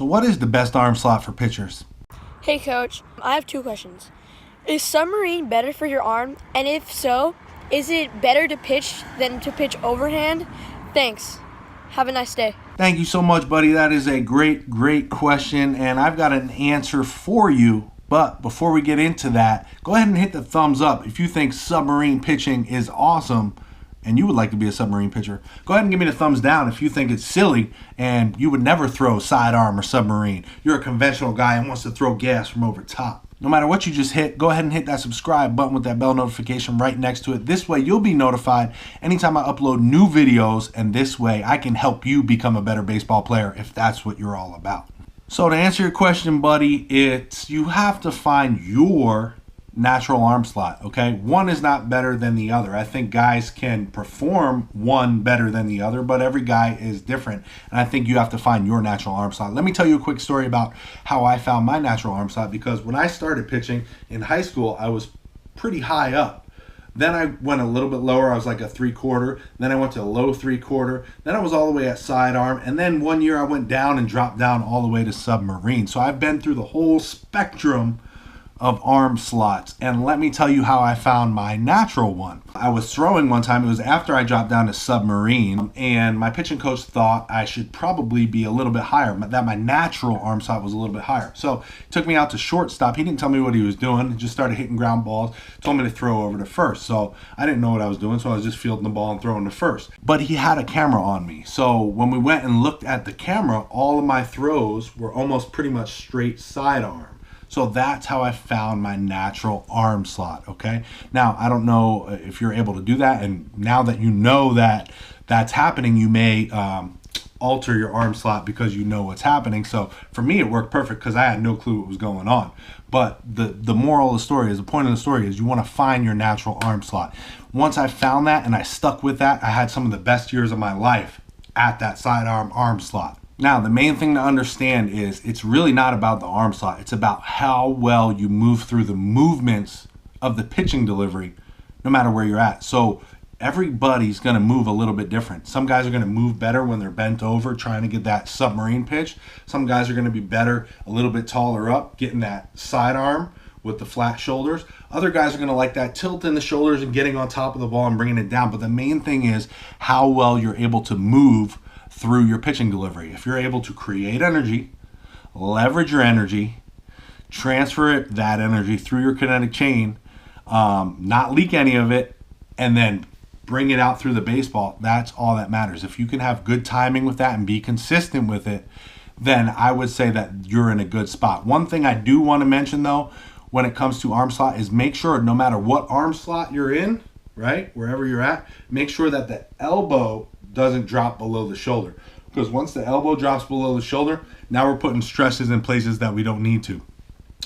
So what is the best arm slot for pitchers? Hey coach, I have two questions. Is Submarine better for your arm? And if so, is it better to pitch than to pitch overhand? Thanks. Have a nice day. Thank you so much, buddy. That is a great question, and I've got an answer for you. But before we get into that, go ahead and hit the thumbs up if you think submarine pitching is awesome and you would like to be a submarine pitcher. Go ahead and give me the thumbs down if you think it's silly and you would never throw sidearm or submarine. You're a conventional guy and wants to throw gas from over top. No matter what you just hit, go ahead and hit that subscribe button with that bell notification right next to it. This way you'll be notified anytime I upload new videos, and this way I can help you become a better baseball player if that's what you're all about. So to answer your question, buddy, it's you have to find your natural arm slot, okay? One is not better than the other. I think guys can perform one better than the other, but every guy is different, and I think you have to find your natural arm slot. Let me tell you a quick story about how I found my natural arm slot, because when I started pitching in high school, I was pretty high up. Then I went a little bit lower. I was like a 3/4. Then I went to a low 3/4. Then I was all the way at sidearm. And then one year I went down and dropped down all the way to submarine. So I've been through the whole spectrum of arm slots, and let me tell you how I found my natural one. I was throwing one time, it was after I dropped down to submarine, and my pitching coach thought I should probably be a little bit higher, that my natural arm slot was a little bit higher. So he took me out to shortstop. He didn't tell me what he was doing. He just started hitting ground balls, told me to throw over to first. So I didn't know what I was doing, so I was just fielding the ball and throwing to first. But he had a camera on me. So when we went and looked at the camera, all of my throws were almost pretty much straight sidearm. So that's how I found my natural arm slot, okay? Now, I don't know if you're able to do that, and now that you know that that's happening, you may alter your arm slot because you know what's happening. So for me, it worked perfect because I had no clue what was going on. But the moral of the story is, the point of the story is, you want to find your natural arm slot. Once I found that and I stuck with that, I had some of the best years of my life at that sidearm arm slot. Now, the main thing to understand is it's really not about the arm slot. It's about how well you move through the movements of the pitching delivery, no matter where you're at. So everybody's going to move a little bit different. Some guys are going to move better when they're bent over trying to get that submarine pitch. Some guys are going to be better a little bit taller up, getting that sidearm with the flat shoulders. Other guys are going to like that tilt in the shoulders and getting on top of the ball and bringing it down. But the main thing is how well you're able to move through your pitching delivery. If you're able to create energy, leverage your energy, transfer that energy through your kinetic chain, not leak any of it, and then bring it out through the baseball, that's all that matters. If you can have good timing with that and be consistent with it, then I would say that you're in a good spot. One thing I do want to mention though, when it comes to arm slot, is make sure no matter what arm slot you're in, right, wherever you're at, make sure that the elbow doesn't drop below the shoulder, because once the elbow drops below the shoulder, now we're putting stresses in places that we don't need to.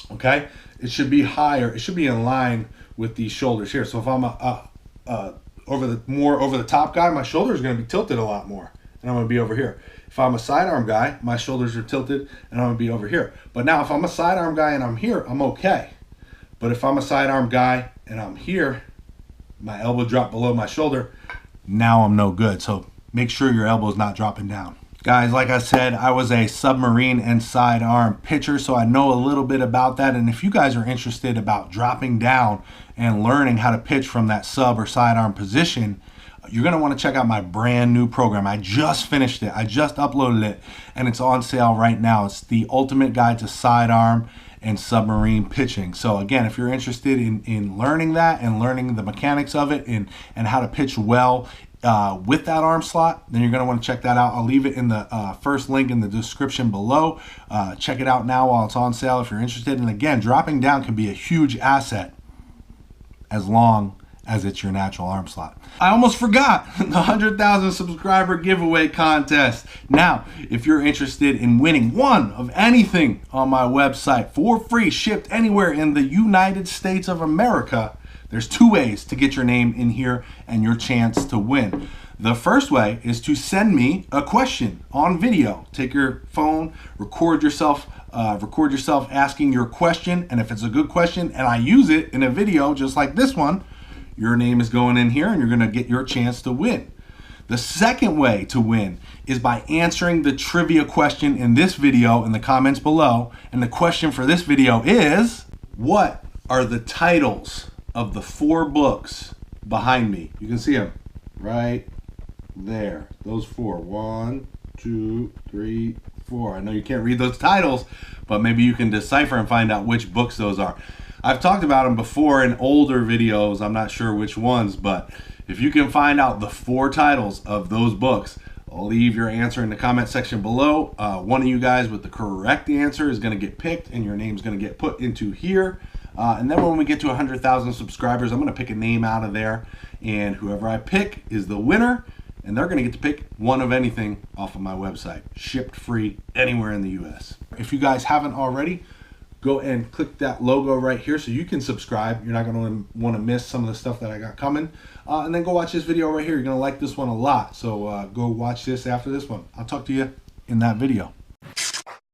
Okay, it should be higher. It should be in line with these shoulders here. So if I'm over the top guy, my shoulder is going to be tilted a lot more, and I'm going to be over here. If I'm a sidearm guy, my shoulders are tilted, and I'm going to be over here. But now if I'm a sidearm guy and I'm here, I'm okay. But if I'm a sidearm guy and I'm here, my elbow dropped below my shoulder, now I'm no good. So make sure your elbow is not dropping down. Guys, like I said, I was a submarine and sidearm pitcher, so I know a little bit about that. And if you guys are interested about dropping down and learning how to pitch from that sub or sidearm position, you're going to want to check out my brand new program. I just finished it. I just uploaded it, and it's on sale right now. It's the ultimate guide to sidearm and submarine pitching. So again, if you're interested in learning that and learning the mechanics of it and how to pitch well with that arm slot, then you're going to want to check that out. I'll leave it in the first link in the description below. Check it out now while it's on sale if you're interested. And again, dropping down can be a huge asset as long as it's your natural arm slot. I almost forgot the 100,000 subscriber giveaway contest. Now, if you're interested in winning one of anything on my website for free, shipped anywhere in the United States of America, there's two ways to get your name in here and your chance to win. The first way is to send me a question on video. Take your phone, record yourself asking your question, and if it's a good question and I use it in a video just like this one, your name is going in here and you're going to get your chance to win. The second way to win is by answering the trivia question in this video in the comments below. And the question for this video is, what are the titles of the 4 books behind me? You can see them right there. Those 4. 1, 2, 3, 4. I know you can't read those titles, but maybe you can decipher and find out which books those are. I've talked about them before in older videos. I'm not sure which ones, but if you can find out the 4 titles of those books, leave your answer in the comment section below. One of you guys with the correct answer is going to get picked, and your name's going to get put into here. And then when we get to 100,000 subscribers, I'm going to pick a name out of there, and whoever I pick is the winner, and they're going to get to pick one of anything off of my website, shipped free anywhere in the US. If you guys haven't already, go and click that logo right here so you can subscribe. You're not going to want to miss some of the stuff that I got coming. And then go watch this video right here. You're going to like this one a lot. So go watch this after this one. I'll talk to you in that video.